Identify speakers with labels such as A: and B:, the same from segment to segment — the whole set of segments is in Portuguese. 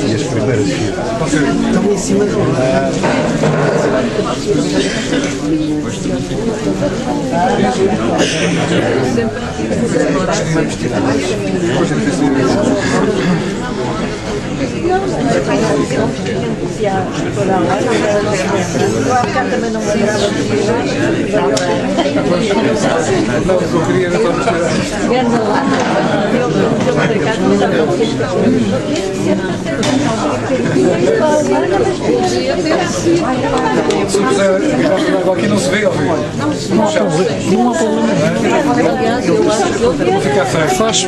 A: E as primeiras
B: estão em cima do
A: aqui não se vê, ó. Não há problema. Vou ficar feio. Faz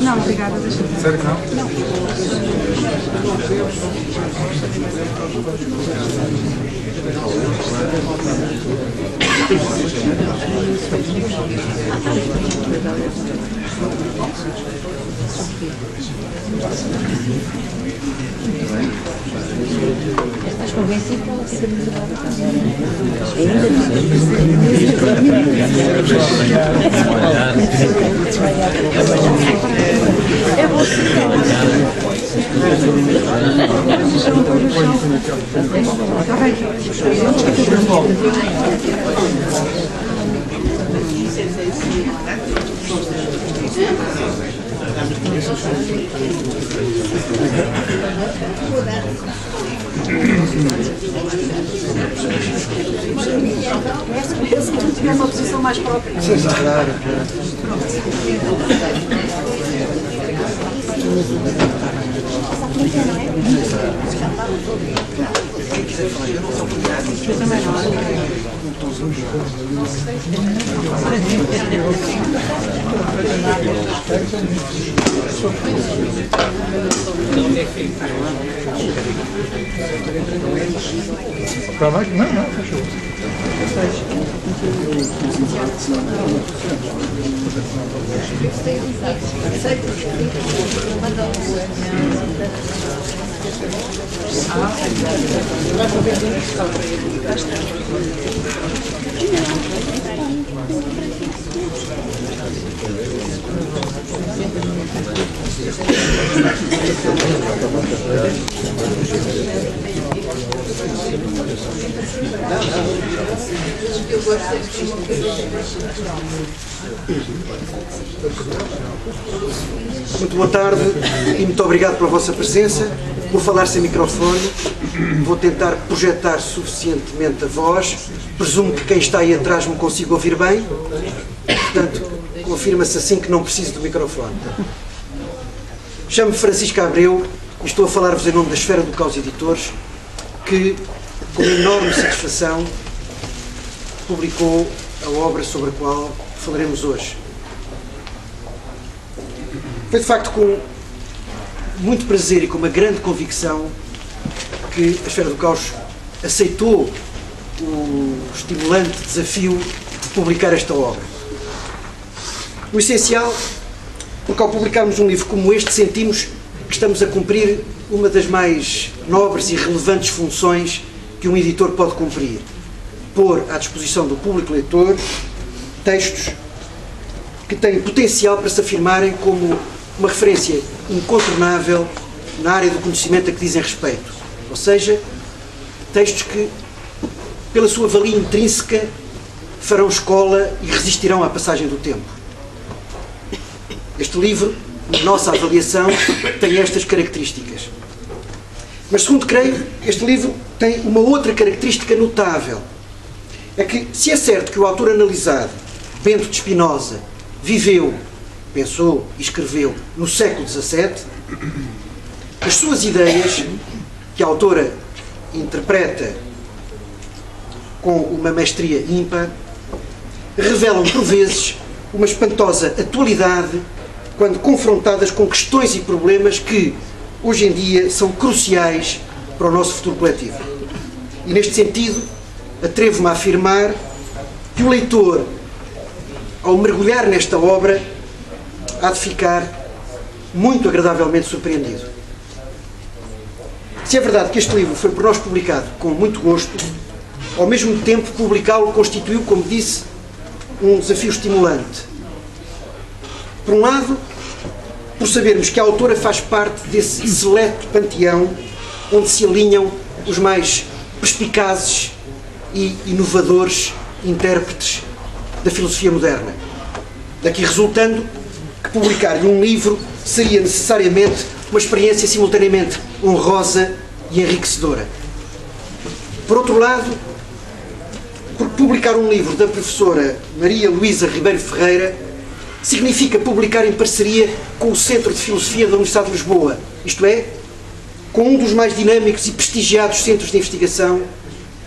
C: Não, obrigada.
A: Sério que não?
C: Não.
D: Estás convencido que ela fica miserável é você.
C: Esse que tiver uma posição mais própria.
B: Sim, claro.
A: Para mais? Não, fechou.
B: Muito boa tarde e muito obrigado pela vossa presença. Por falar sem microfone, vou tentar projetar suficientemente a voz. Presumo que quem está aí atrás me consiga ouvir bem. Portanto, confirma-se assim que não preciso do microfone. Chamo-me Francisco Abreu e estou a falar-vos em nome da Esfera do Caos Editores, que, com enorme satisfação, publicou a obra sobre a qual falaremos hoje. Foi de facto com muito prazer e com uma grande convicção que a Esfera do Caos aceitou o estimulante desafio de publicar esta obra. O essencial, porque ao publicarmos um livro como este sentimos que estamos a cumprir uma das mais nobres e relevantes funções que um editor pode cumprir, pôr à disposição do público leitor textos que têm potencial para se afirmarem como uma referência incontornável na área do conhecimento a que dizem respeito. Ou seja, textos que, pela sua valia intrínseca, farão escola e resistirão à passagem do tempo. Este livro, na nossa avaliação, tem estas características. Mas, segundo creio, este livro tem uma outra característica notável. É que, se é certo que o autor analisado, Bento de Spinoza, viveu, pensou e escreveu no século XVII, as suas ideias, que a autora interpreta com uma mestria ímpar, revelam, por vezes, uma espantosa atualidade quando confrontadas com questões e problemas que, hoje em dia, são cruciais para o nosso futuro coletivo. E, neste sentido, atrevo-me a afirmar que o leitor, ao mergulhar nesta obra, há de ficar muito agradavelmente surpreendido. Se é verdade que este livro foi por nós publicado com muito gosto, ao mesmo tempo publicá-lo constituiu, como disse, um desafio estimulante. Por um lado, por sabermos que a autora faz parte desse seleto panteão onde se alinham os mais perspicazes e inovadores intérpretes da filosofia moderna. Daqui resultando que publicar-lhe um livro seria necessariamente uma experiência simultaneamente honrosa e enriquecedora. Por outro lado, porque publicar um livro da professora Maria Luísa Ribeiro Ferreira significa publicar em parceria com o Centro de Filosofia da Universidade de Lisboa, isto é, com um dos mais dinâmicos e prestigiados centros de investigação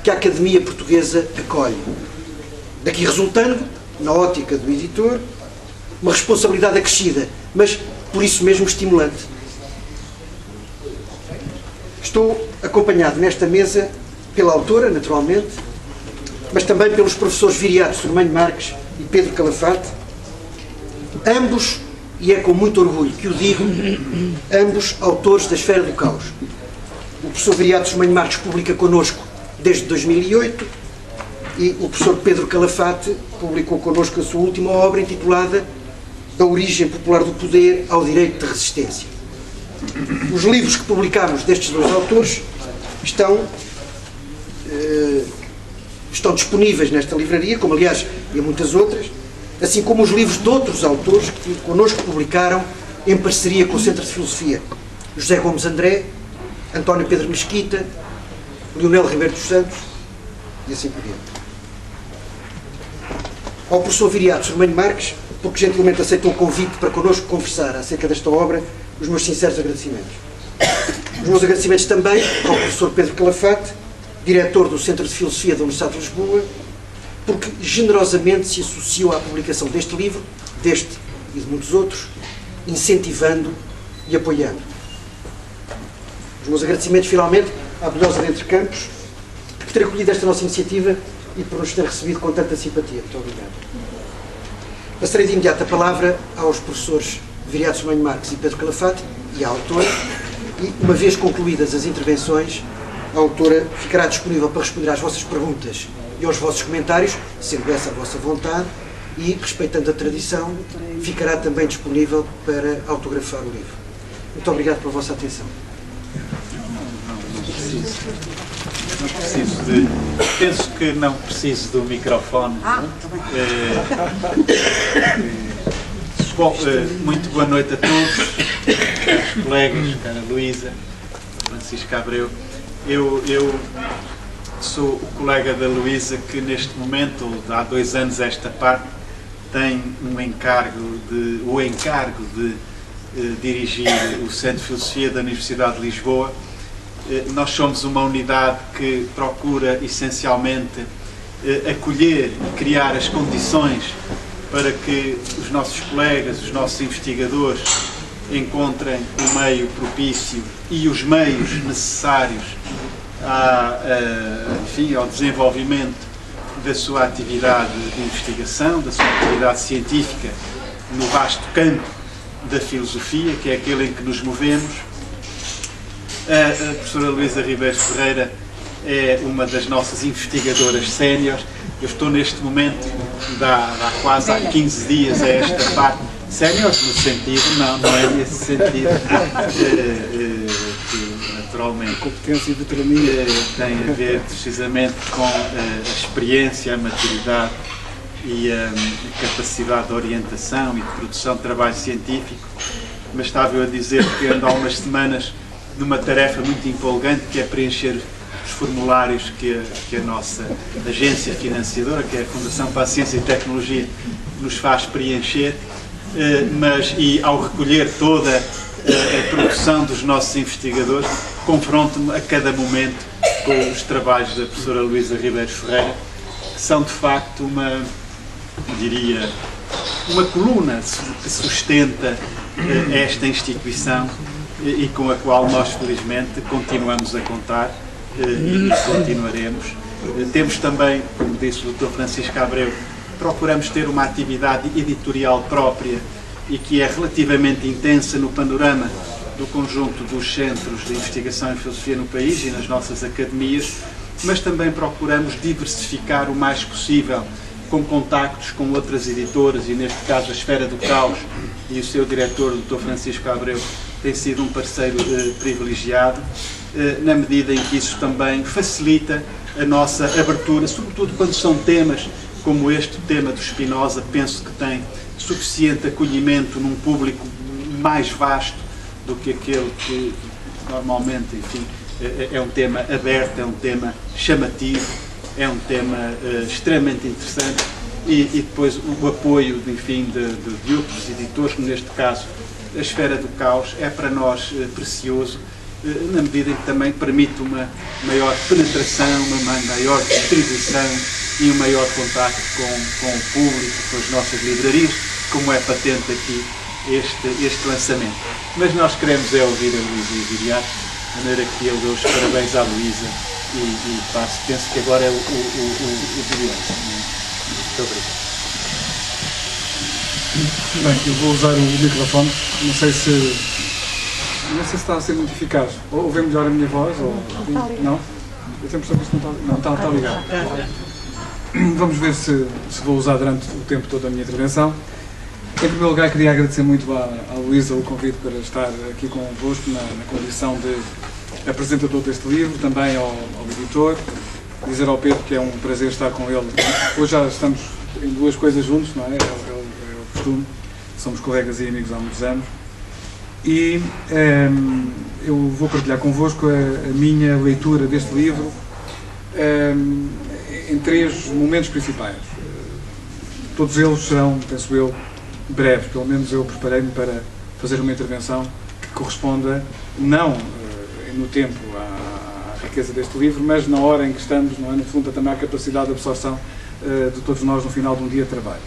B: que a Academia Portuguesa acolhe. Daqui resultando, na ótica do editor, uma responsabilidade acrescida, mas por isso mesmo estimulante. Estou acompanhado nesta mesa pela autora, naturalmente, mas também pelos professores Viriato Sormanho Marques e Pedro Calafate, ambos, e é com muito orgulho que o digo, ambos autores da Esfera do Caos. O professor Viriato Sormanho Marques publica connosco desde 2008 e o professor Pedro Calafate publicou connosco a sua última obra intitulada Da Origem Popular do Poder ao Direito de Resistência. Os livros que publicamos destes dois autores estão disponíveis nesta livraria, como aliás e muitas outras, assim como os livros de outros autores que connosco publicaram em parceria com o Centro de Filosofia. José Gomes André, António Pedro Mesquita, Leonel Ribeiro dos Santos e assim por diante. Ao professor Viriato Sormanho Marques, porque gentilmente aceitou o convite para connosco conversar acerca desta obra, os meus sinceros agradecimentos. Os meus agradecimentos também ao professor Pedro Calafate, diretor do Centro de Filosofia da Universidade de Lisboa, porque generosamente se associou à publicação deste livro, deste e de muitos outros, incentivando e apoiando. Os meus agradecimentos, finalmente, à Belhosa de Entre Campos, por ter acolhido esta nossa iniciativa e por nos ter recebido com tanta simpatia. Muito obrigado. Passarei de imediato a palavra aos professores Viriato Sormanho Marques e Pedro Calafate e à autora, e, uma vez concluídas as intervenções, a autora ficará disponível para responder às vossas perguntas e aos vossos comentários, sendo essa a vossa vontade, e, respeitando a tradição, ficará também disponível para autografar o livro. Muito obrigado pela vossa atenção.
E: Não preciso de... Penso que não preciso do microfone. Bom, muito boa noite a todos, caros colegas, cara Luísa, Francisco Abreu. Eu sou o colega da Luísa que neste momento, há 2 anos esta parte, tem o encargo de dirigir o Centro de Filosofia da Universidade de Lisboa. Nós somos uma unidade que procura essencialmente acolher e criar as condições para que os nossos colegas, os nossos investigadores encontrem o meio propício e os meios necessários ao desenvolvimento da sua atividade de investigação, da sua atividade científica no vasto campo da filosofia, que é aquele em que nos movemos. A professora Luísa Ribeiro Ferreira é uma das nossas investigadoras séniores. Eu estou neste momento, há quase 15 dias, a esta parte. Séniores no sentido, não é nesse sentido, que naturalmente
B: Competência e veterania
E: tem a ver precisamente com a experiência, a maturidade e a capacidade de orientação e de produção de trabalho científico. Mas estava eu a dizer que ando há umas semanas numa tarefa muito empolgante, que é preencher os formulários que a nossa agência financiadora, que é a Fundação para a Ciência e Tecnologia, nos faz preencher, e ao recolher toda a produção dos nossos investigadores, confronto-me a cada momento com os trabalhos da professora Luísa Ribeiro Ferreira, que são de facto uma coluna que sustenta esta instituição e com a qual nós felizmente continuamos a contar e continuaremos. Temos também, como disse o Dr. Francisco Abreu, procuramos ter uma atividade editorial própria e que é relativamente intensa no panorama do conjunto dos centros de investigação em filosofia no país e nas nossas academias, mas também procuramos diversificar o mais possível com contactos com outras editoras, e neste caso a Esfera do Caos e o seu diretor, o Dr. Francisco Abreu, tem sido um parceiro privilegiado, na medida em que isso também facilita a nossa abertura, sobretudo quando são temas como este, o tema do Spinoza. Penso que tem suficiente acolhimento num público mais vasto do que aquele que normalmente, enfim, é um tema aberto, é um tema chamativo, é um tema extremamente interessante, e depois o apoio, enfim, de outros editores, como neste caso a Esfera do Caos, é para nós precioso, na medida em que também permite uma maior penetração, uma maior distribuição e um maior contacto com o público, com as nossas livrarias, como é patente aqui este lançamento. Mas nós queremos ouvir a Luísa Viriato, de maneira que eu dou os parabéns à Luísa e penso que agora é o Viriato. Muito obrigado.
A: Bem, eu vou usar o microfone, não sei se está a ser muito eficaz. Ou ouvir melhor a minha voz, ou... Não? Eu sempre soube que isto não está ligado. Vamos ver se vou usar durante o tempo todo a minha intervenção. Em primeiro lugar, queria agradecer muito à Luísa o convite para estar aqui convosco na condição de apresentador deste livro, também ao editor. Dizer ao Pedro que é um prazer estar com ele. Hoje já estamos em duas coisas juntos, não é? É o costume. Somos colegas e amigos há muitos anos. E eu vou partilhar convosco a minha leitura deste livro em três momentos principais. Todos eles serão, penso eu, breves. Pelo menos eu preparei-me para fazer uma intervenção que corresponda não no tempo à riqueza deste livro, mas na hora em que estamos, não é? No fundo, também à capacidade de absorção de todos nós no final de um dia de trabalho.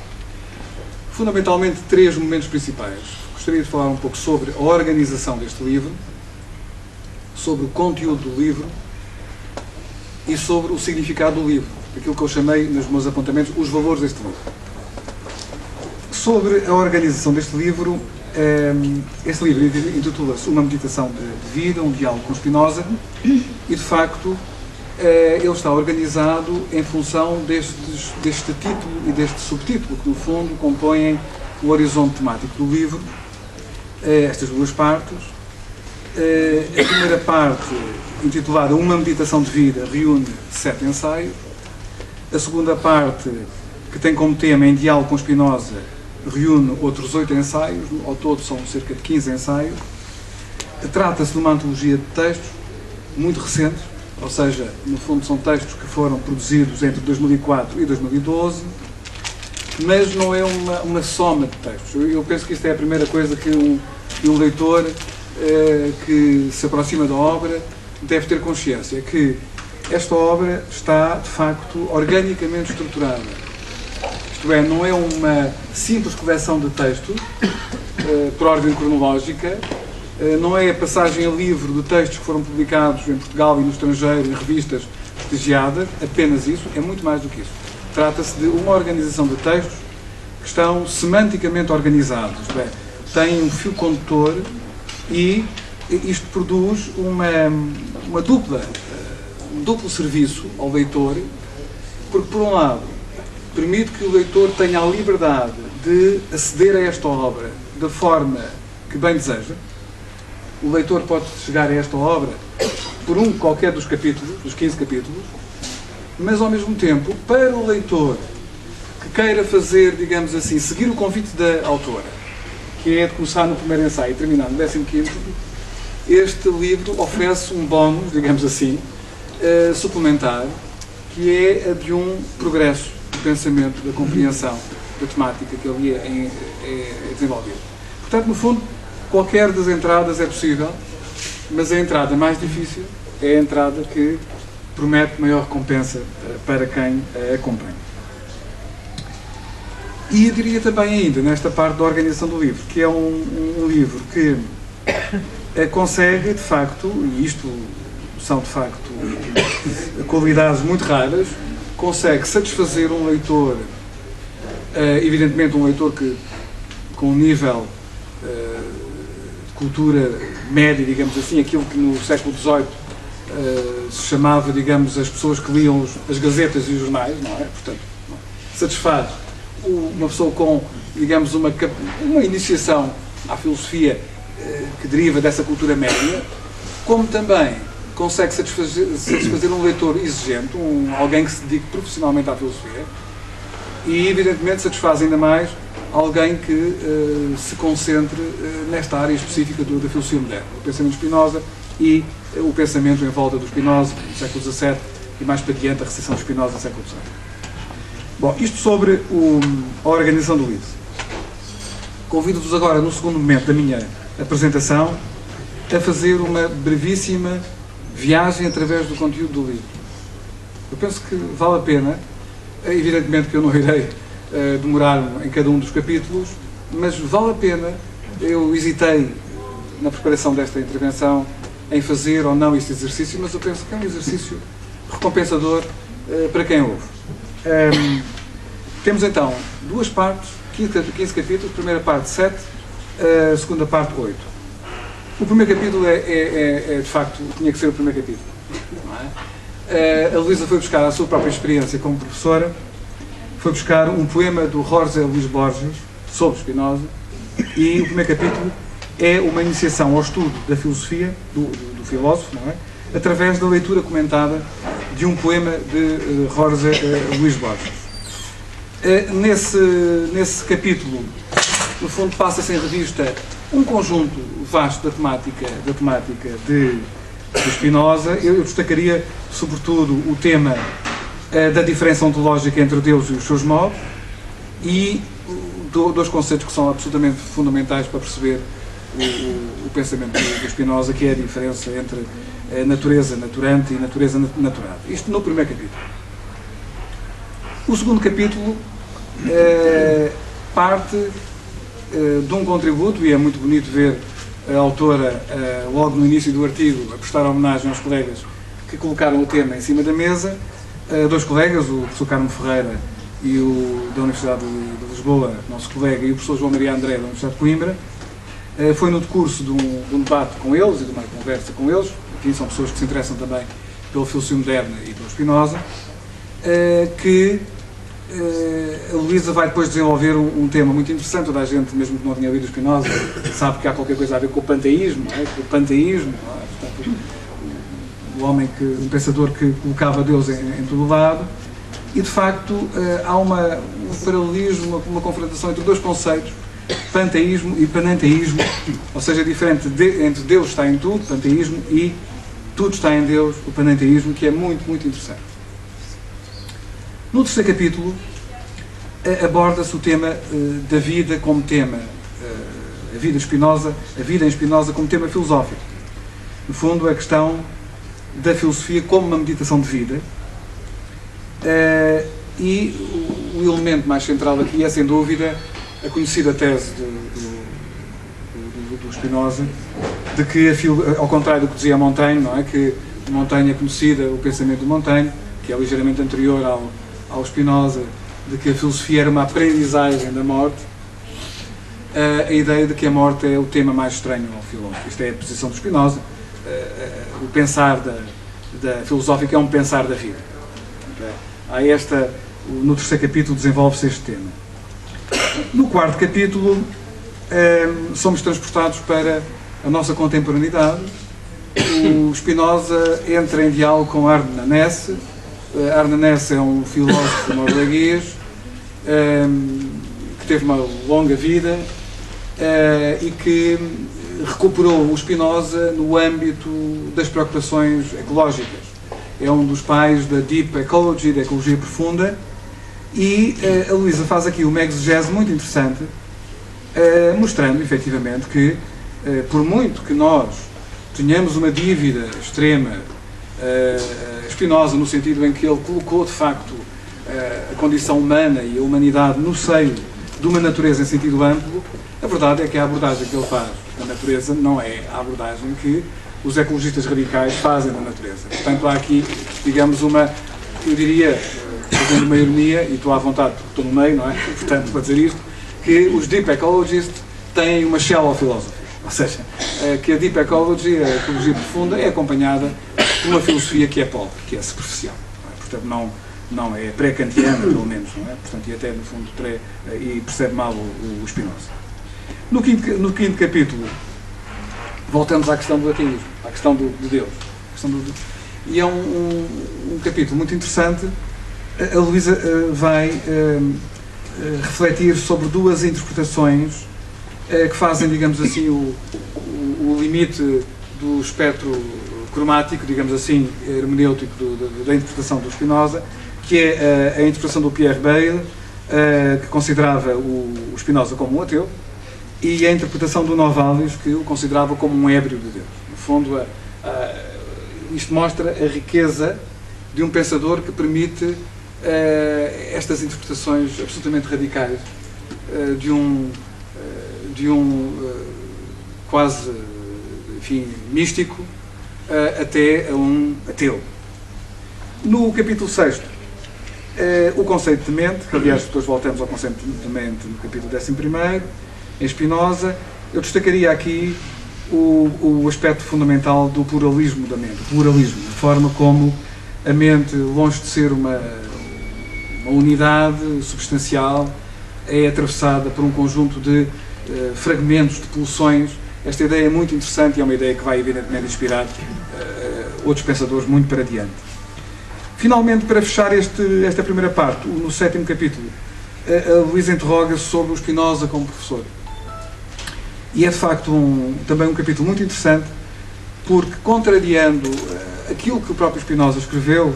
A: Fundamentalmente, três momentos principais. Gostaria de falar um pouco sobre a organização deste livro, sobre o conteúdo do livro e sobre o significado do livro, aquilo que eu chamei nos meus apontamentos os valores deste livro. Sobre a organização deste livro, este livro intitula-se Uma Meditação de Vida, um diálogo com Spinoza, e de facto ele está organizado em função deste título e deste subtítulo, que no fundo compõem o horizonte temático do livro. Estas duas partes. A primeira parte, intitulada Uma Meditação de Vida, reúne 7 ensaios. A segunda parte, que tem como tema Em Diálogo com Spinoza, reúne outros 8 ensaios, ao todo são cerca de 15 ensaios. Trata-se de uma antologia de textos muito recentes, ou seja, no fundo são textos que foram produzidos entre 2004 e 2012, mas não é uma soma de textos. Eu penso que isto é a primeira coisa que um leitor que se aproxima da obra deve ter consciência, que esta obra está, de facto, organicamente estruturada. Isto é, não é uma simples coleção de textos por ordem cronológica, não é a passagem a livro de textos que foram publicados em Portugal e no estrangeiro em revistas prestigiadas, apenas isso, é muito mais do que isso. Trata-se de uma organização de textos que estão semanticamente organizados, isto é, têm um fio condutor, e isto produz uma dupla duplo serviço ao leitor, porque, por um lado, permite que o leitor tenha a liberdade de aceder a esta obra da forma que bem deseja. O leitor pode chegar a esta obra por um qualquer dos capítulos, dos 15 capítulos, mas, ao mesmo tempo, para o leitor que queira fazer, digamos assim, seguir o convite da autora, que é de começar no primeiro ensaio e terminar no 15º, este livro oferece um bónus, digamos assim, suplementar, que é a de um progresso do pensamento, da compreensão da temática que ali é desenvolvida. Portanto, no fundo, qualquer das entradas é possível, mas a entrada mais difícil é a entrada que promete maior recompensa para quem a acompanha. E eu diria também ainda, nesta parte da organização do livro, que é um livro que consegue, de facto, e isto são, de facto, qualidades muito raras, consegue satisfazer um leitor, evidentemente um leitor que, com um nível de cultura média, digamos assim, aquilo que no século XVIII se chamava, digamos, as pessoas que liam as gazetas e os jornais, não é? Portanto, satisfaz uma pessoa com, digamos, uma iniciação à filosofia que deriva dessa cultura média, como também consegue satisfazer um leitor exigente, alguém que se dedique profissionalmente à filosofia, e evidentemente satisfaz ainda mais alguém que se concentre nesta área específica da filosofia moderna, o pensamento Spinoza e o pensamento em volta do Spinoza, no século XVII, e mais para diante a recepção de Spinoza no século XVIII. Bom, isto sobre a organização do livro. Convido-vos agora, no segundo momento da minha apresentação, a fazer uma brevíssima viagem através do conteúdo do livro. Eu penso que vale a pena, evidentemente que eu não irei demorar em cada um dos capítulos, mas vale a pena. Eu hesitei na preparação desta intervenção em fazer ou não este exercício, mas eu penso que é um exercício recompensador para quem ouve. Temos então duas partes, 15 capítulos, primeira parte 7, a segunda parte 8. O primeiro capítulo de facto, tinha que ser o primeiro capítulo. Não é? A Luísa foi buscar a sua própria experiência como professora, foi buscar um poema do Jorge Luís Borges sobre Spinoza, e o primeiro capítulo é uma iniciação ao estudo da filosofia, do filósofo, não é? Através da leitura comentada de um poema de Jorge Luís Borges. Nesse capítulo, no fundo, passa-se em revista um conjunto vasto da temática de Spinoza. Eu destacaria, sobretudo, o tema da diferença ontológica entre Deus e os seus modos, e dois conceitos que são absolutamente fundamentais para perceber o pensamento de Spinoza, que é a diferença entre a natureza naturante e a natureza naturada. Isto no primeiro capítulo. O segundo capítulo parte de um contributo, e é muito bonito ver a autora, logo no início do artigo, a prestar homenagem aos colegas que colocaram o tema em cima da mesa. Dois colegas, o professor Carmo Ferreira e o da Universidade de Lisboa, nosso colega, e o professor João Maria André da Universidade de Coimbra. Foi no decurso de um debate com eles e de uma conversa com eles, enfim, são pessoas que se interessam também pela filosofia moderna e pelo Spinoza, que a Luísa vai depois desenvolver um tema muito interessante. Toda a gente, mesmo que não tenha lido o Spinoza, sabe que há qualquer coisa a ver com o panteísmo, não é? O panteísmo, não é? Portanto, um pensador que colocava Deus em todo o lado, e de facto há um paralelismo, uma confrontação entre dois conceitos, panteísmo e panenteísmo, ou seja, diferente entre Deus está em tudo, panteísmo, e tudo está em Deus, o panenteísmo, que é muito, muito interessante. No terceiro capítulo aborda-se o tema da vida como tema, a vida em Spinoza como tema filosófico. No fundo, a questão da filosofia como uma meditação de vida, e o elemento mais central aqui é, sem dúvida, a conhecida tese do Spinoza, de que, ao contrário do que dizia Montaigne, não é? Que Montaigne é conhecida, o pensamento de Montaigne, que é ligeiramente anterior ao Spinoza, de que a filosofia era uma aprendizagem da morte, a ideia de que a morte é o tema mais estranho ao filósofo. Isto é a posição do Spinoza, o pensar filosófica é um pensar da vida. Há no terceiro capítulo desenvolve-se este tema. No quarto capítulo somos transportados para a nossa contemporaneidade. O Spinoza entra em diálogo com Arne Næss. Arne Næss é um filósofo norueguês que teve uma longa vida e que recuperou o Spinoza no âmbito das preocupações ecológicas. É um dos pais da Deep Ecology, da ecologia profunda, e a Luísa faz aqui uma exegese muito interessante, mostrando efetivamente que, por muito que nós tenhamos uma dívida extrema, Spinoza, no sentido em que ele colocou de facto a condição humana e a humanidade no seio de uma natureza em sentido amplo, a verdade é que a abordagem que ele faz da natureza não é a abordagem que os ecologistas radicais fazem da natureza. Portanto, há aqui, digamos, eu diria, fazendo uma ironia, e estou à vontade porque estou no meio, não é? Portanto, para dizer isto, que os Deep Ecologists têm uma shallow philosophy. Ou seja, que a Deep Ecology, a ecologia profunda, é acompanhada por uma filosofia que é pobre, que é superficial. Não é? Portanto, não é pré-kantiana, pelo menos, não é? Portanto, e até, no fundo, e percebe mal o Spinoza. No quinto capítulo, voltamos à questão do ateísmo, à questão de Deus. E é um capítulo muito interessante. A Luísa vai refletir sobre duas interpretações que fazem, digamos assim, o limite do espectro cromático, digamos assim, hermenêutico da interpretação do Spinoza, que é a interpretação do Pierre Bayle, que considerava o Spinoza como um ateu, e a interpretação do Novalis, que o considerava como um ébrio de Deus. No fundo, isto mostra a riqueza de um pensador que permite estas interpretações absolutamente radicais de um quase, enfim, místico até a um ateu. No capítulo 6, o conceito de mente, que aliás depois voltamos ao conceito de mente no capítulo 11º, em Spinoza, eu destacaria aqui o aspecto fundamental do pluralismo da mente, o pluralismo, a forma como a mente, longe de ser uma unidade substancial, é atravessada por um conjunto de fragmentos, de pulsões. Esta ideia é muito interessante e é uma ideia que vai evidentemente inspirar outros pensadores muito para diante. Finalmente, para fechar esta primeira parte, no 7º capítulo, a Luísa interroga-se sobre o Spinoza como professor. E é de facto também um capítulo muito interessante, porque contrariando aquilo que o próprio Spinoza escreveu,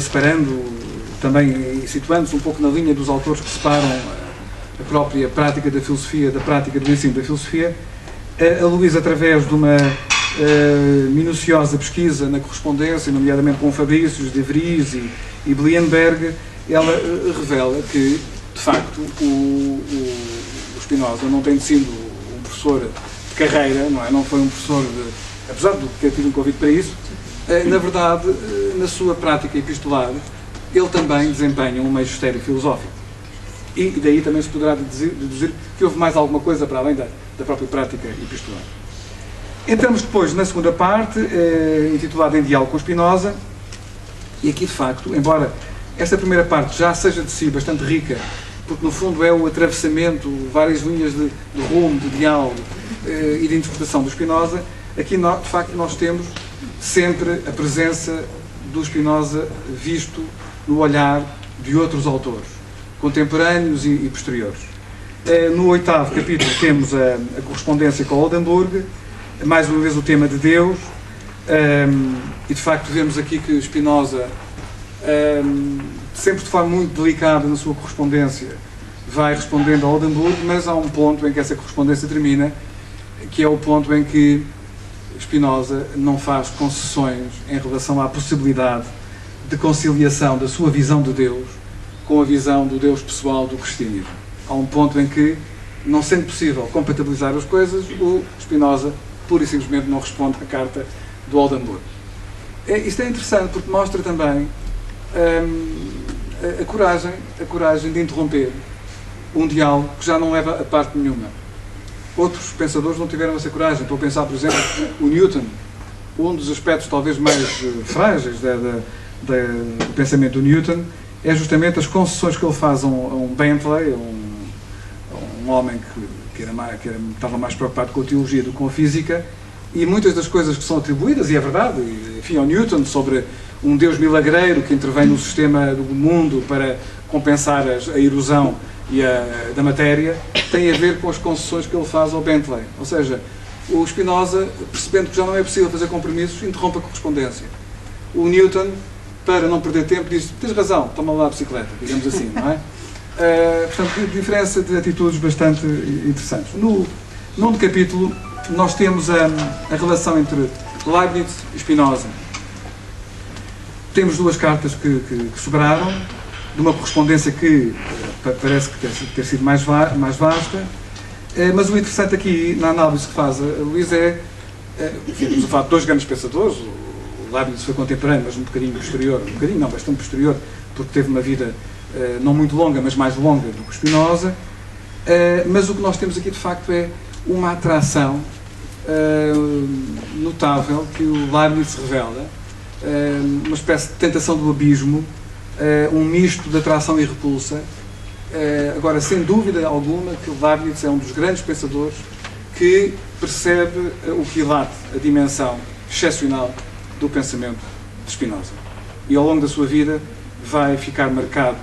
A: separando também e situando-se um pouco na linha dos autores que separam a própria prática da filosofia da prática do ensino da filosofia, a Luísa, através de uma minuciosa pesquisa na correspondência, nomeadamente com Fabricius, De Vries e Blienberg, ela revela que, de facto, o Spinoza não tem sido um professor de carreira, não foi um professor apesar de ter tido um convite para isso, na verdade, na sua prática epistolar, ele também desempenha um magistério filosófico. E daí também se poderá deduzir que houve mais alguma coisa para além da própria prática epistolar. Entramos depois na segunda parte, intitulada Em Diálogo com Spinoza, e aqui de facto, embora esta primeira parte já seja de si bastante rica, porque no fundo é o atravessamento, várias linhas de rumo, de diálogo e de interpretação do Spinoza, aqui de facto nós temos sempre a presença do Spinoza visto no olhar de outros autores, contemporâneos e posteriores. No 8º capítulo temos a correspondência com Oldenburg, mais uma vez o tema de Deus, e de facto vemos aqui que Spinoza, sempre de forma muito delicada na sua correspondência, vai respondendo a Oldenburg, mas há um ponto em que essa correspondência termina, que é o ponto em que Spinoza não faz concessões em relação à possibilidade de conciliação da sua visão de Deus com a visão do Deus pessoal do cristianismo. Há um ponto em que, não sendo possível compatibilizar as coisas, o Spinoza pura e simplesmente não responde à carta do Oldenburg. Isto é interessante porque mostra também a coragem de interromper um diálogo que já não leva a parte nenhuma. Outros pensadores não tiveram essa coragem. Estou a pensar, por exemplo, o Newton, um dos aspectos talvez mais frágeis do pensamento do Newton é justamente as concessões que ele faz a um Bentley, a um homem que estava mais preocupado com a teologia do que com a física, e muitas das coisas que são atribuídas, e é verdade, enfim, ao Newton, sobre um Deus milagreiro que intervém no sistema do mundo para compensar a erosão da matéria, tem a ver com as concessões que ele faz ao Bentley. Ou seja, o Spinoza, percebendo que já não é possível fazer compromissos, interrompe a correspondência. O Newton, para não perder tempo, diz: tens razão, toma lá a bicicleta, digamos assim, não é? Portanto, diferença de atitudes bastante interessantes. No 9º capítulo, nós temos a relação entre Leibniz e Spinoza. Temos duas cartas que sobraram, de uma correspondência que parece que ter sido mais vasta, mas o interessante aqui, na análise que faz a Luísa, temos o fato de dois grandes pensadores. O Leibniz foi contemporâneo, mas um bocadinho posterior, bastante posterior, porque teve uma vida não muito longa, mas mais longa do que o Spinoza, mas o que nós temos aqui de facto é uma atração notável que o Leibniz revela, uma espécie de tentação do abismo, um misto de atração e repulsa. Agora, sem dúvida alguma, que o Leibniz é um dos grandes pensadores que percebe o quilate, a dimensão excepcional do pensamento de Spinoza. E ao longo da sua vida vai ficar marcado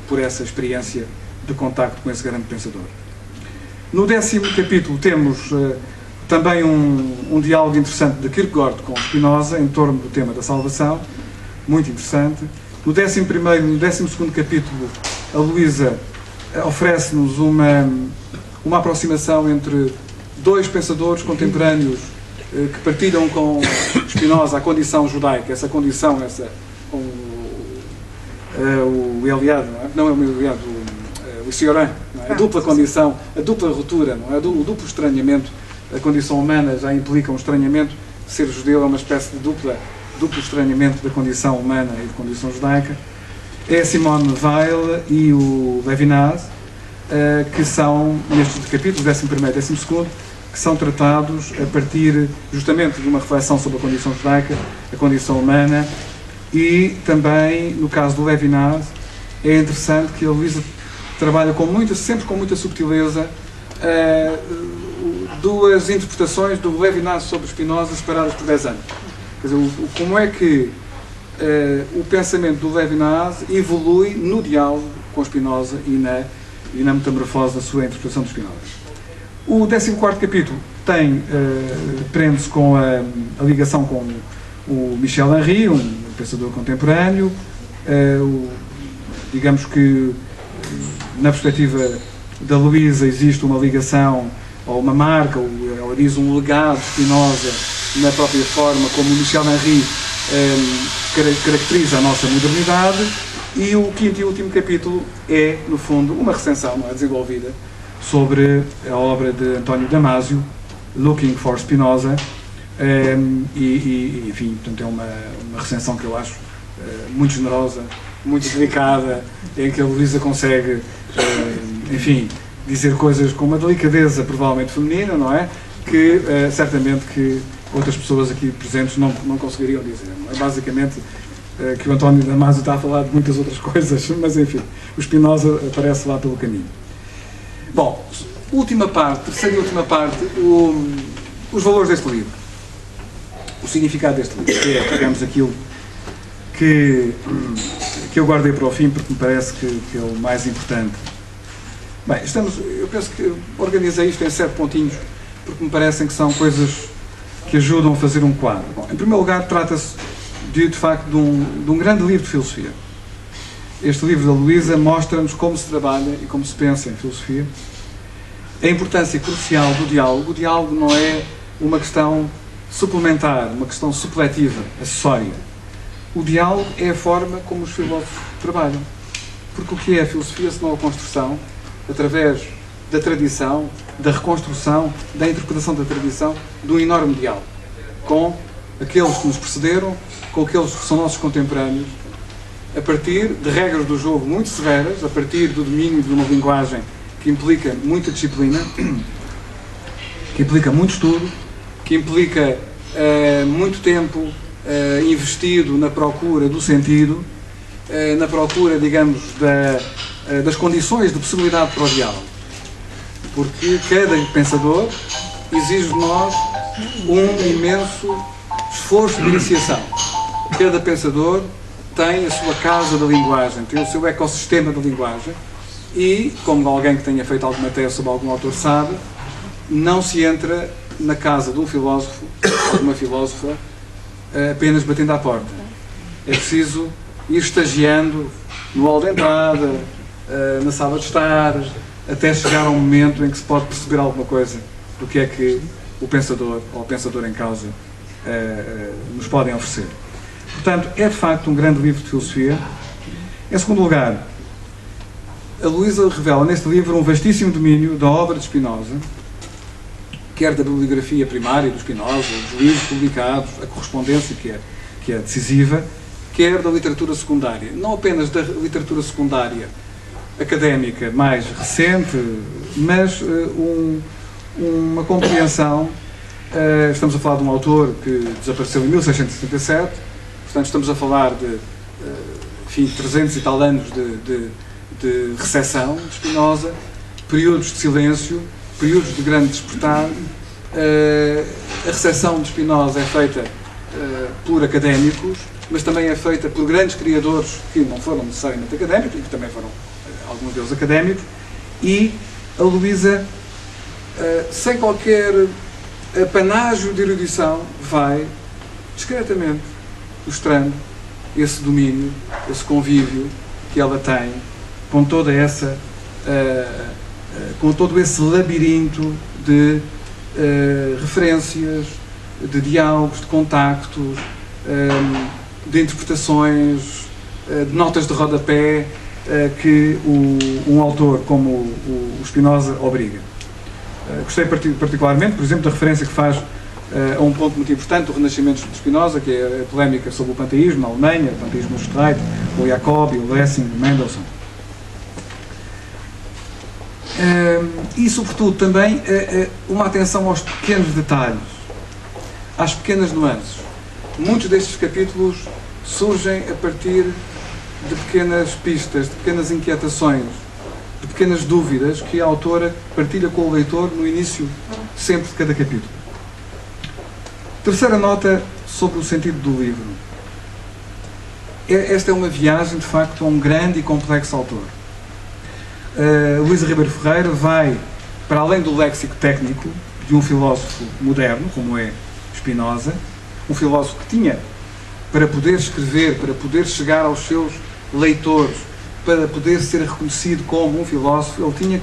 A: por essa experiência de contacto com esse grande pensador. No 10º capítulo temos também um diálogo interessante de Kierkegaard com Spinoza em torno do tema da salvação, muito interessante. No 11º e no 12º capítulo, a Luísa oferece-nos uma aproximação entre dois pensadores contemporâneos que partilham com Spinoza a condição judaica, essa condição, o Eliade, não é o Eliade, o Sioran, a dupla condição, a dupla ruptura, não é? O duplo estranhamento. A condição humana já implica um estranhamento, ser judeu é uma espécie de duplo estranhamento da condição humana e da condição judaica. É Simone Weil e o Levinas, que são, nestes capítulos, 11º e 12º, que são tratados a partir justamente de uma reflexão sobre a condição judaica, a condição humana, e também, no caso do Levinas, é interessante que a Luísa trabalha sempre com muita subtileza, duas interpretações do Levinas sobre Spinoza separadas por 10 anos. Quer dizer, como é que o pensamento do Levinas evolui no diálogo com Spinoza e na metamorfose da sua interpretação de Spinoza. O 14º capítulo prende-se com a ligação com o Michel Henry, um pensador contemporâneo. Digamos que, na perspectiva da Luísa, existe uma ligação ou uma marca, ou ela diz um legado de Spinoza na própria forma como o Michel Henry caracteriza a nossa modernidade. E o 5º e último capítulo é, no fundo, uma recensão, não é, desenvolvida sobre a obra de António Damasio, Looking for Spinoza, enfim, portanto é uma recensão que eu acho muito generosa, muito delicada, em que a Luísa consegue, enfim, dizer coisas com uma delicadeza provavelmente feminina, não é? Que certamente que outras pessoas aqui presentes não conseguiriam dizer, não é? Basicamente que o António Damasio está a falar de muitas outras coisas, mas enfim, o Spinoza aparece lá pelo caminho. Bom, terceira e última parte, os valores deste livro, o significado deste livro, que é, digamos, aquilo que eu guardei para o fim, porque me parece que é o mais importante. Bem, eu penso que organizei isto em 7 pontinhos, porque me parecem que são coisas que ajudam a fazer um quadro. Bom, em primeiro lugar, trata-se de facto de um grande livro de filosofia. Este livro da Luísa mostra-nos como se trabalha e como se pensa em filosofia, a importância crucial do diálogo. O diálogo não é uma questão suplementar, uma questão supletiva, acessória. O diálogo é a forma como os filósofos trabalham. Porque o que é a filosofia se não a construção, através da tradição, da reconstrução, da interpretação da tradição, de um enorme diálogo com aqueles que nos precederam, com aqueles que são nossos contemporâneos, a partir de regras do jogo muito severas, a partir do domínio de uma linguagem que implica muita disciplina, que implica muito estudo, que implica muito tempo investido na procura do sentido, na procura, digamos, das condições de possibilidade para o diálogo. Porque cada pensador exige de nós um imenso esforço de iniciação. Cada pensador tem a sua casa da linguagem, tem o seu ecossistema da linguagem e, como alguém que tenha feito alguma tese sobre algum autor sabe, não se entra na casa de um filósofo ou de uma filósofa apenas batendo à porta. É preciso ir estagiando no hall de entrada, na sala de estar, até chegar a um momento em que se pode perceber alguma coisa do que é que o pensador ou o pensador em causa nos podem oferecer. Portanto, é de facto um grande livro de filosofia. Em segundo lugar, a Luísa revela neste livro um vastíssimo domínio da obra de Spinoza, quer da bibliografia primária do Spinoza, os livros publicados, a correspondência que é decisiva, quer da literatura secundária. Não apenas da literatura secundária académica mais recente, mas uma compreensão. Estamos a falar de um autor que desapareceu em 1677, portanto estamos a falar de 300 e tal anos de recessão de Spinoza, períodos de silêncio, períodos de grande despertar. A recessão de Spinoza é feita por académicos, mas também é feita por grandes criadores que não foram necessariamente académicos, e que também foram alguns deles académicos, e a Luísa, sem qualquer apanágio de erudição, vai discretamente mostrando esse domínio, esse convívio que ela tem com toda essa com todo esse labirinto de referências, de diálogos, de contactos, de interpretações, de notas de rodapé que um autor como o Spinoza obriga. Gostei particularmente, por exemplo, da referência que faz a um ponto muito importante do Renascimento de Spinoza, que é a polémica sobre o panteísmo na Alemanha, o panteísmo do Streit, o Jacobi, o Lessing, o Mendelssohn. E, sobretudo, também uma atenção aos pequenos detalhes, às pequenas nuances. Muitos destes capítulos surgem a partir de pequenas pistas, de pequenas inquietações, de pequenas dúvidas que a autora partilha com o leitor no início sempre de cada capítulo. Terceira nota sobre o sentido do livro. Esta é uma viagem, de facto, a um grande e complexo autor. Luísa Ribeiro Ferreira vai para além do léxico técnico de um filósofo moderno, como é Spinoza, um filósofo que tinha, para poder escrever, para poder chegar aos seus leitores, para poder ser reconhecido como um filósofo, ele tinha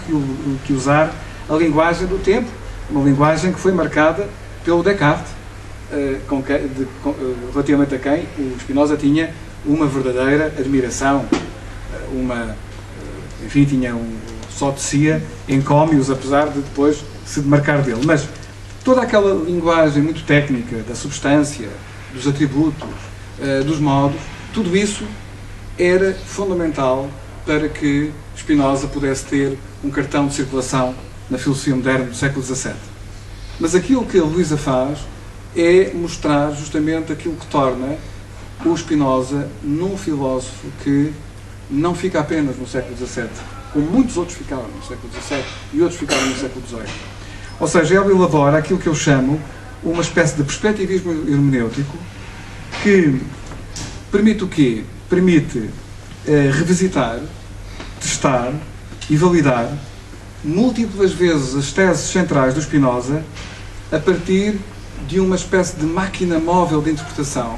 A: que usar a linguagem do tempo, uma linguagem que foi marcada pelo Descartes, relativamente a quem o Spinoza tinha uma verdadeira admiração, tinha só tecia encómios, apesar de depois se demarcar dele. Mas toda aquela linguagem muito técnica da substância, dos atributos, dos modos, tudo isso era fundamental para que Spinoza pudesse ter um cartão de circulação na filosofia moderna do século XVII. Mas aquilo que a Luísa faz é mostrar justamente aquilo que torna o Spinoza num filósofo que não fica apenas no século XVII, como muitos outros ficaram no século XVII e outros ficaram no século XVIII. Ou seja, ele elabora aquilo que eu chamo uma espécie de perspectivismo hermenêutico que permite o quê? Permite revisitar, testar e validar múltiplas vezes as teses centrais do Spinoza a partir de uma espécie de máquina móvel de interpretação,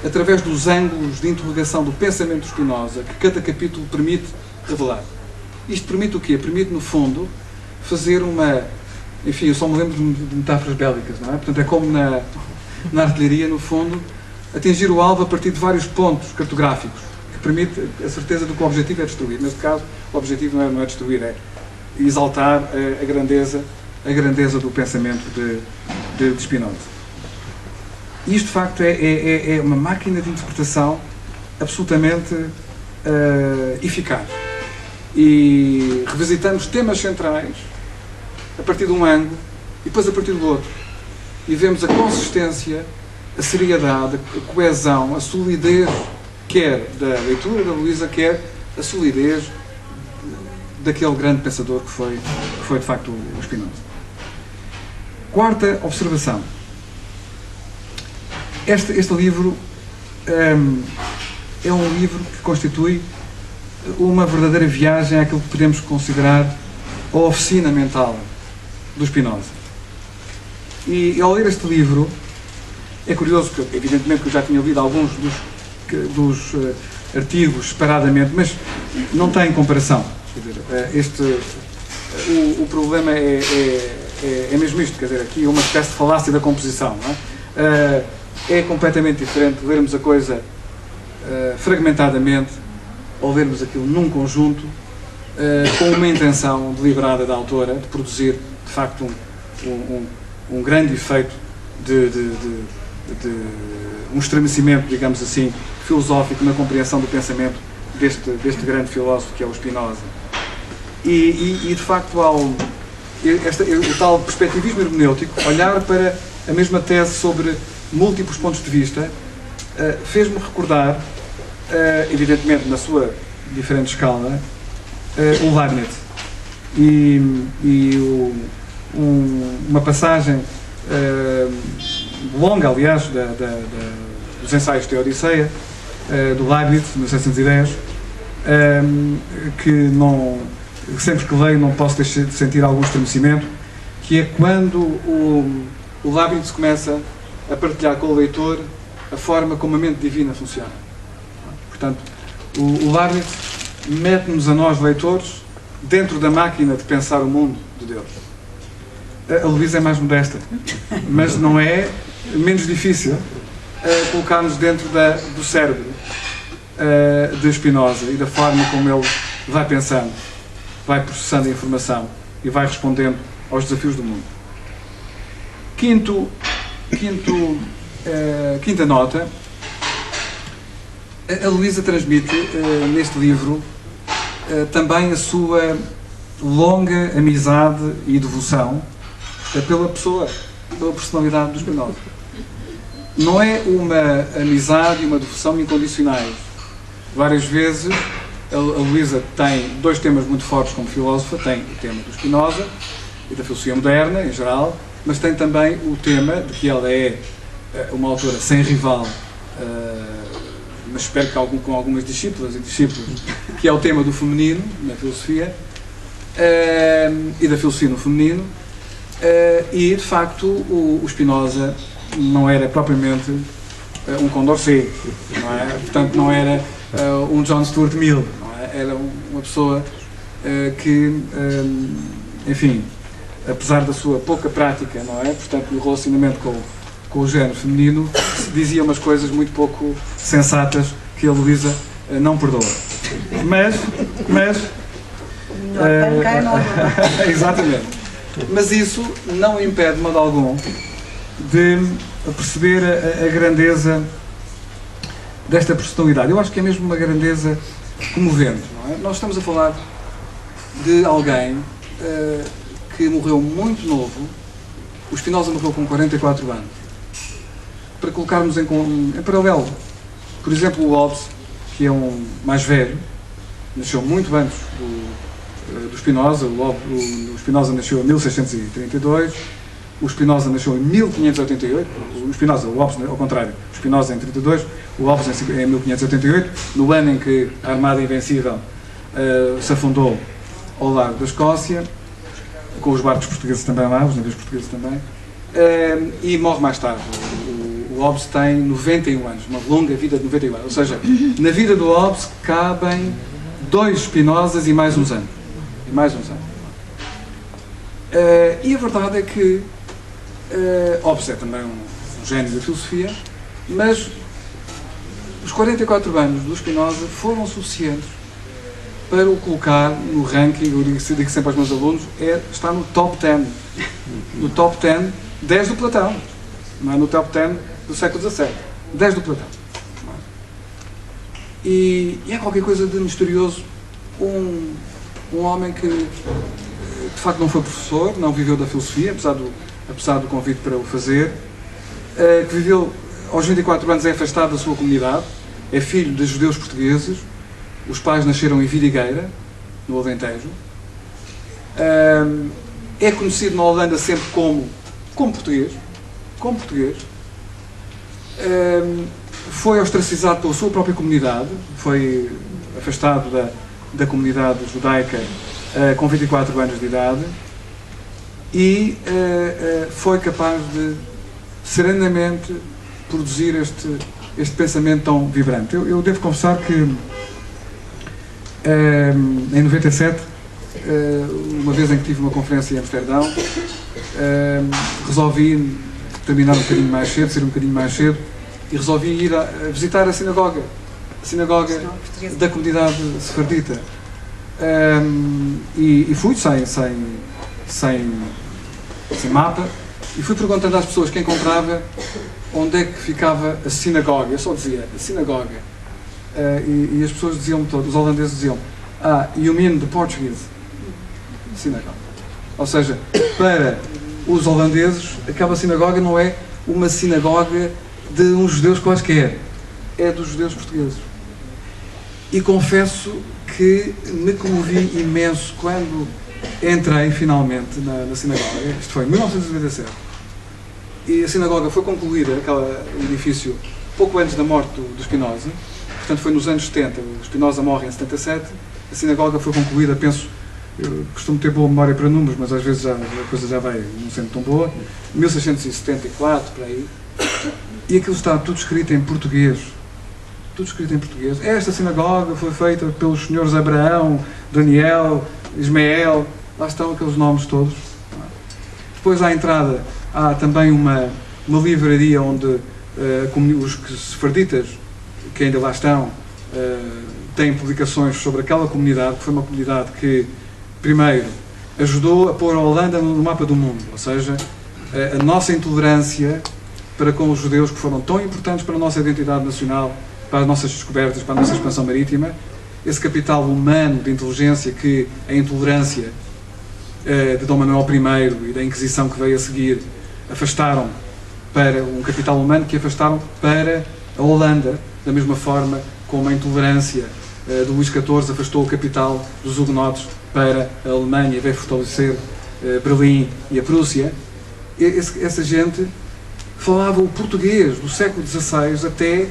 A: através dos ângulos de interrogação do pensamento de Spinoza, que cada capítulo permite revelar. Isto permite o quê? Permite, no fundo, fazer uma... Enfim, eu só me lembro de metáforas bélicas, não é? Portanto, é como na artilharia, no fundo, atingir o alvo a partir de vários pontos cartográficos, que permite a certeza de que o objetivo é destruir. Neste caso, o objetivo não é destruir, é exaltar a grandeza do pensamento de Spinoza. E isto, de facto, é uma máquina de interpretação absolutamente eficaz. E revisitamos temas centrais a partir de um ângulo e depois a partir do outro. e vemos a consistência, a seriedade, a coesão, a solidez, quer da leitura da Luísa, quer a solidez daquele grande pensador que foi de facto o Spinoza. Quarta observação. Este livro é um livro que constitui uma verdadeira viagem àquilo que podemos considerar a oficina mental do Spinoza. E ao ler este livro, é curioso, porque evidentemente que eu já tinha lido alguns dos artigos separadamente, mas não tem comparação. Quer dizer, o problema é mesmo isto, quer dizer, aqui é uma espécie de falácia da composição, não é? É completamente diferente lermos a coisa fragmentadamente ou lermos aquilo num conjunto com uma intenção deliberada da autora de produzir, de facto, um grande efeito de um estremecimento, digamos assim, filosófico na compreensão do pensamento deste grande filósofo que é o Spinoza. E de facto, o tal perspectivismo hermenêutico, olhar para a mesma tese sobre múltiplos pontos de vista, fez-me recordar, evidentemente na sua diferente escala, o Leibniz. Uma passagem longa, aliás, dos ensaios de Odisseia, do Leibniz, de 1710, que sempre que leio não posso deixar de sentir algum estremecimento, que é quando o Leibniz começa a partilhar com o leitor a forma como a mente divina funciona. Portanto, o Leibniz mete-nos a nós, leitores, dentro da máquina de pensar o mundo de Deus. A Luísa é mais modesta, mas não é menos difícil colocar-nos dentro do cérebro de Spinoza e da forma como ele vai pensando, vai processando a informação e vai respondendo aos desafios do mundo. Quinta nota. A Luísa transmite neste livro também a sua longa amizade e devoção pela personalidade do Spinoza. Não é uma amizade e uma devoção incondicionais. Várias vezes a Luísa tem dois temas muito fortes como filósofa. Tem o tema do Spinoza e da filosofia moderna em geral, mas tem também o tema de que ela é uma autora sem rival, mas espero que com algumas discípulas e discípulos, que é o tema do feminino na filosofia e da filosofia no feminino. E de facto o Spinoza não era propriamente um Condorcet, não é? Portanto não era um John Stuart Mill, não é? Era uma pessoa que, enfim, apesar da sua pouca prática, não é? Portanto, no relacionamento com o género feminino, dizia umas coisas muito pouco sensatas que a Luísa não perdoa. Mas exatamente. Mas isso não impede, de modo algum, de perceber a grandeza desta personalidade. Eu acho que é mesmo uma grandeza comovente, não é? Nós estamos a falar de alguém que morreu muito novo. O Spinoza morreu com 44 anos. Para colocarmos em paralelo, por exemplo, o Hobbes, que é um mais velho, nasceu muito antes do Spinoza. O Spinoza nasceu em 1632, o Spinoza nasceu em 1588, o Hobbes ao contrário, o Spinoza em 32, o Hobbes em 1588, no ano em que a Armada Invencível se afundou ao largo da Escócia, com os barcos portugueses também lá, os navios portugueses também, e morre mais tarde. O Hobbes tem 91 anos, uma longa vida de 91 anos, ou seja, na vida do Hobbes cabem 2 Spinozas e mais uns anos. E a verdade é que Hobbes é também um gênio da filosofia, mas os 44 anos do Spinoza foram suficientes para o colocar no ranking. Eu digo sempre aos meus alunos, está no top 10. No top 10, 10 do Platão. Não é no top 10 do século XVII. 10 do Platão. E é qualquer coisa de misterioso. Um homem que de facto não foi professor, não viveu da filosofia, apesar apesar do convite para o fazer, que viveu aos 24 anos, é afastado da sua comunidade, é filho de judeus portugueses, os pais nasceram em Vidigueira, no Alentejo, é conhecido na Holanda sempre como português, foi ostracizado pela sua própria comunidade, foi afastado da comunidade judaica com 24 anos de idade e foi capaz de serenamente produzir este pensamento tão vibrante. Eu devo confessar que em 97, uma vez em que tive uma conferência em Amsterdão, resolvi terminar um bocadinho mais cedo, sair um bocadinho mais cedo, e resolvi ir a visitar a sinagoga da comunidade sefardita. E fui sem mapa, e fui perguntando às pessoas que encontrava onde é que ficava a sinagoga. Eu só dizia, a sinagoga. E as pessoas diziam-me todos, os holandeses diziam, you mean the Portuguese? Sinagoga. Ou seja, para os holandeses, aquela sinagoga não é uma sinagoga de uns judeus quaisquer, é dos judeus portugueses. E confesso que me comovi imenso quando entrei finalmente na sinagoga. Isto foi em 1997. E a sinagoga foi concluída, aquele edifício, pouco antes da morte do Spinoza. Portanto, foi nos anos 70. O Spinoza morre em 77. A sinagoga foi concluída, penso, eu costumo ter boa memória para números, mas às vezes a coisa já vai não sendo tão boa. 1674, por aí. E aquilo está tudo escrito em português. Tudo escrito em português. Esta sinagoga foi feita pelos senhores Abraão, Daniel, Ismael. Lá estão aqueles nomes todos. Depois, à entrada, há também uma livraria onde os sefarditas, que ainda lá estão, têm publicações sobre aquela comunidade, que foi uma comunidade que, primeiro, ajudou a pôr a Holanda no mapa do mundo. Ou seja, a nossa intolerância para com os judeus, que foram tão importantes para a nossa identidade nacional, para as nossas descobertas, para a nossa expansão marítima, esse capital humano de inteligência que a intolerância de Dom Manuel I e da Inquisição que veio a seguir afastaram para um capital humano que afastaram para a Holanda, da mesma forma como a intolerância de Luís XIV afastou o capital dos hugonotes para a Alemanha e veio fortalecer Berlim e a Prússia. Essa gente falava o português do século XVI até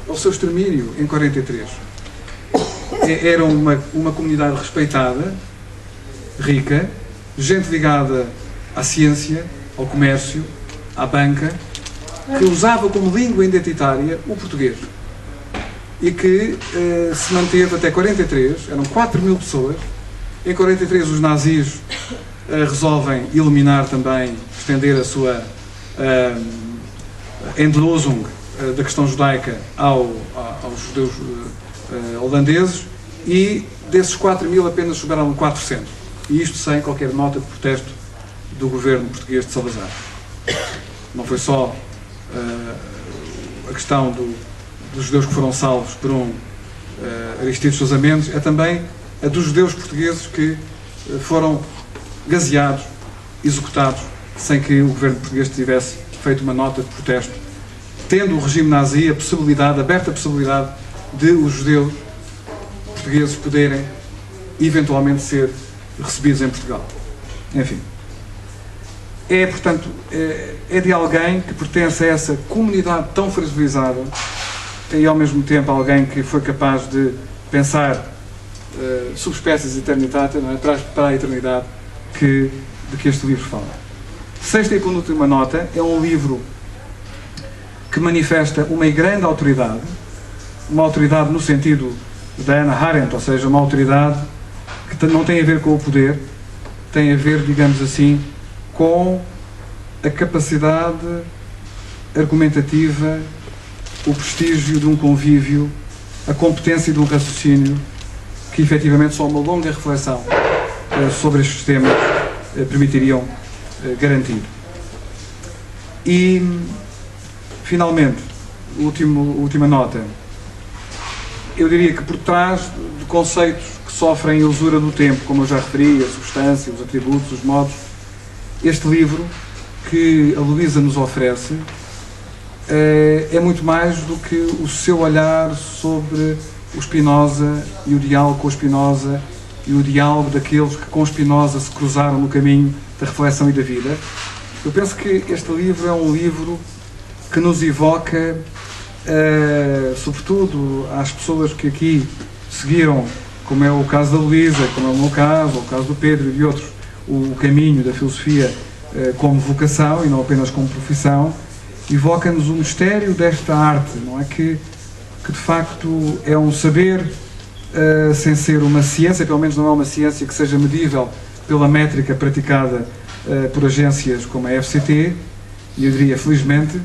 A: ao seu extermínio em 43. Era uma comunidade respeitada, rica, gente ligada à ciência, ao comércio, à banca, que usava como língua identitária o português e que se manteve até 43, eram 4.000 pessoas. Em 43 os nazis resolvem eliminar também, estender a sua Endlosung da questão judaica aos judeus holandeses, e desses 4.000 apenas sobraram 400. E isto sem qualquer nota de protesto do governo português de Salazar. Não foi só a questão dos judeus que foram salvos por Aristides Sousa Mendes, é também a dos judeus portugueses que foram gaseados, executados, sem que o governo português tivesse feito uma nota de protesto, tendo o regime nazi a aberta possibilidade de os judeus portugueses poderem eventualmente ser recebidos em Portugal. Enfim. Portanto, é de alguém que pertence a essa comunidade tão fragilizada e ao mesmo tempo alguém que foi capaz de pensar subespécies eternitatis, não é? Para a eternidade, de que este livro fala. Sexta e penúltima nota, é um livro que manifesta uma grande autoridade, uma autoridade no sentido da Hannah Arendt, ou seja, uma autoridade que não tem a ver com o poder, tem a ver, digamos assim, com a capacidade argumentativa, o prestígio de um convívio, a competência de um raciocínio, que efetivamente só uma longa reflexão sobre estes temas permitiriam garantir. E, finalmente, última nota, eu diria que por trás de conceitos que sofrem a usura do tempo, como eu já referi, a substância, os atributos, os modos, este livro que a Luísa nos oferece é muito mais do que o seu olhar sobre o Spinoza e o diálogo com o Spinoza e o diálogo daqueles que com Spinoza se cruzaram no caminho da reflexão e da vida. Eu penso que este livro é um livro que nos evoca, sobretudo às pessoas que aqui seguiram, como é o caso da Luísa, como é o meu caso, o caso do Pedro e de outros, o caminho da filosofia como vocação e não apenas como profissão, evoca-nos o mistério desta arte, não é? Que de facto é um saber sem ser uma ciência, pelo menos não é uma ciência que seja medível pela métrica praticada por agências como a FCT, e eu diria felizmente,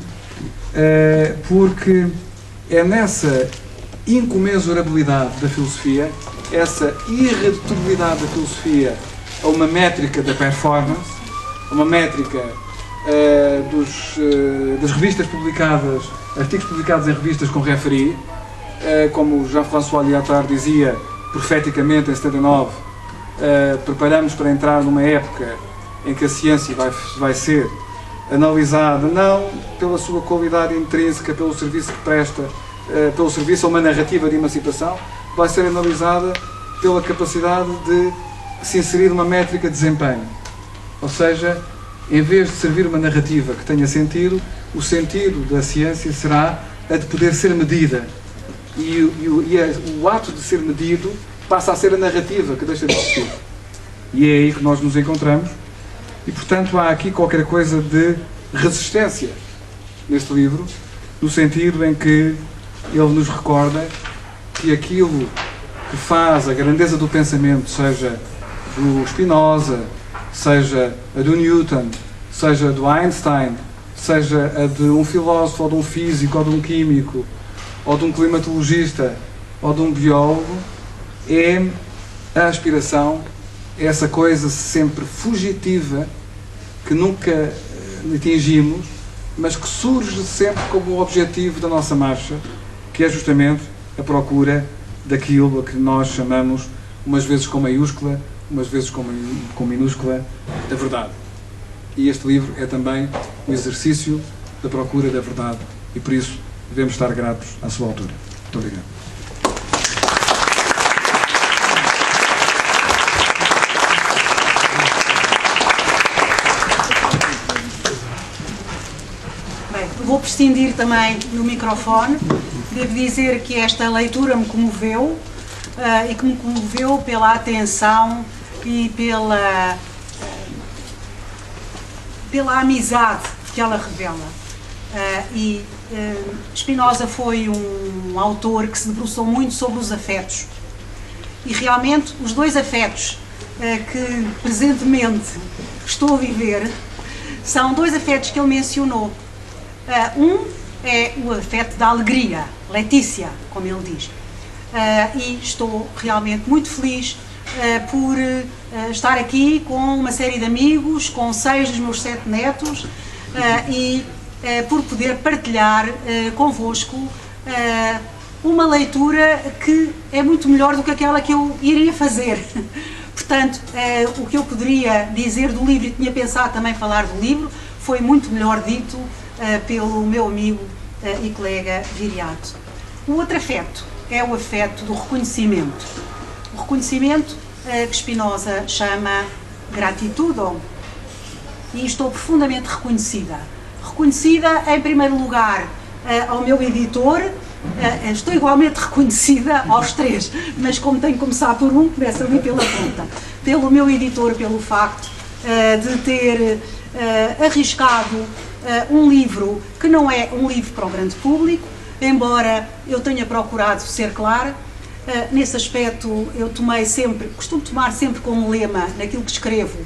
A: porque é nessa incomensurabilidade da filosofia, essa irredutibilidade da filosofia a uma métrica da performance, a uma métrica das revistas publicadas, artigos publicados em revistas com referee, como Jean-François Lyotard dizia profeticamente em 79, preparamos para entrar numa época em que a ciência vai ser analisada não pela sua qualidade intrínseca, pelo serviço que presta, pelo serviço a uma narrativa de emancipação, vai ser analisada pela capacidade de se inserir numa métrica de desempenho. Ou seja, em vez de servir uma narrativa que tenha sentido, o sentido da ciência será a de poder ser medida. E o ato de ser medido passa a ser a narrativa que deixa de existir. E é aí que nós nos encontramos. E, portanto, há aqui qualquer coisa de resistência neste livro, no sentido em que ele nos recorda que aquilo que faz a grandeza do pensamento, seja do Spinoza, seja a do Newton, seja do Einstein, seja a de um filósofo, ou de um físico, ou de um químico, ou de um climatologista, ou de um biólogo, é a aspiração, é essa coisa sempre fugitiva, que nunca atingimos, mas que surge sempre como o objetivo da nossa marcha, que é justamente a procura daquilo a que nós chamamos, umas vezes com maiúscula, umas vezes com minúscula, a verdade. E este livro é também um exercício da procura da verdade, e por isso devemos estar gratos à sua autora. Muito obrigado.
C: Bem, vou prescindir também do microfone. Devo dizer que esta leitura me comoveu, e que me comoveu pela atenção e pela amizade que ela revela. Spinoza foi um autor que se debruçou muito sobre os afetos. E realmente os dois afetos que presentemente estou a viver são dois afetos que ele mencionou. Um é o afeto da alegria, Letícia, como ele diz. E estou realmente muito feliz por estar aqui com uma série de amigos, com 6 dos meus 7 netos, e por poder partilhar convosco uma leitura que é muito melhor do que aquela que eu iria fazer. Portanto, o que eu poderia dizer do livro, e tinha pensado também falar do livro, foi muito melhor dito pelo meu amigo e colega Viriato. O outro afeto é o afeto do reconhecimento. O reconhecimento que Spinoza chama gratitudo, e estou profundamente reconhecida. Reconhecida, em primeiro lugar, ao meu editor. Estou igualmente reconhecida aos 3, mas como tenho que começar por um, começo ali pela ponta. Pelo meu editor, pelo facto de ter arriscado um livro que não é um livro para o grande público, embora eu tenha procurado ser clara. Nesse aspecto eu costumo tomar sempre como lema, naquilo que escrevo,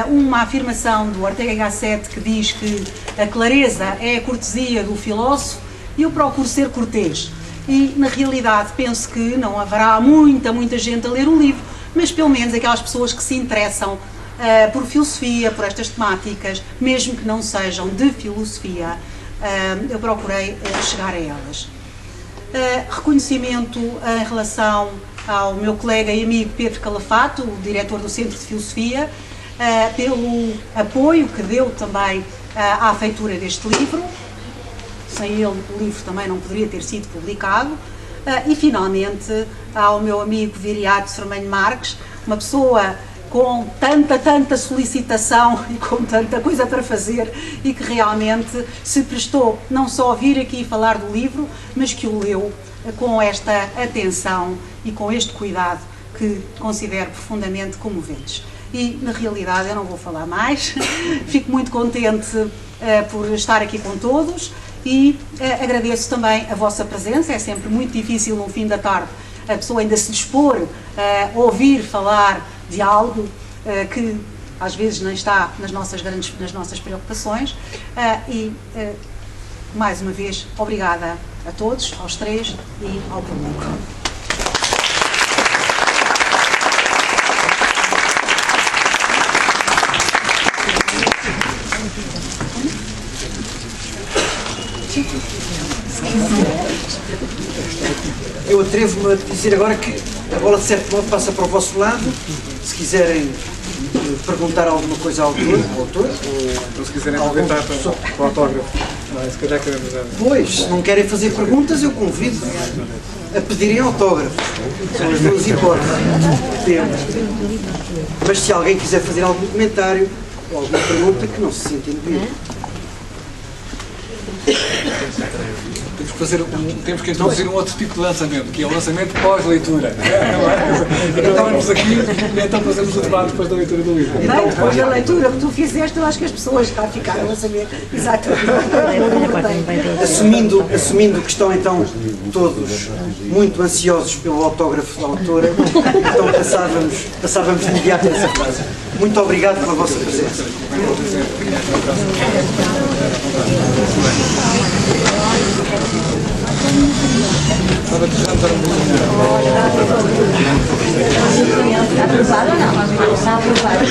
C: uma afirmação do Ortega y Gasset que diz que a clareza é a cortesia do filósofo, e eu procuro ser cortês. E na realidade penso que não haverá muita gente a ler o livro, mas pelo menos aquelas pessoas que se interessam por filosofia, por estas temáticas, mesmo que não sejam de filosofia, eu procurei chegar a elas. Reconhecimento em relação ao meu colega e amigo Pedro Calafato, o diretor do Centro de Filosofia, pelo apoio que deu também à feitura deste livro. Sem ele, o livro também não poderia ter sido publicado. E, finalmente, ao meu amigo Viriato Cermenho Marques, uma pessoa com tanta solicitação e com tanta coisa para fazer e que realmente se prestou não só a vir aqui falar do livro, mas que o leu com esta atenção e com este cuidado que considero profundamente comoventes. E, na realidade, eu não vou falar mais, fico muito contente por estar aqui com todos e agradeço também a vossa presença. É sempre muito difícil, no fim da tarde, a pessoa ainda se dispor a ouvir falar de algo que às vezes não está nas nossas preocupações. Mais uma vez, obrigada a todos, aos três e ao público.
B: Eu atrevo-me a dizer agora que a bola, de certo modo, passa para o vosso lado. Se quiserem perguntar alguma coisa ao autor,
A: Ou se quiserem aproveitar para o autógrafo. Se calhar queremos dar.
B: pois, se não querem fazer perguntas, eu convido a pedirem autógrafos. São as duas hipóteses que temos. Mas se alguém quiser fazer algum comentário ou alguma pergunta, que não se sinta indevido.
A: Temos que introduzir um outro tipo de lançamento, que é o lançamento pós-leitura. Estávamos aqui e então fazemos o debate depois da leitura do livro.
C: Bem, depois da leitura que tu fizeste, eu acho que as pessoas já ficaram a saber exatamente.
B: Assumindo que estão então todos muito ansiosos pelo autógrafo da autora, então passávamos de imediato a essa frase. Muito obrigado pela vossa presença.
D: Aprovado ou não? Está aprovado.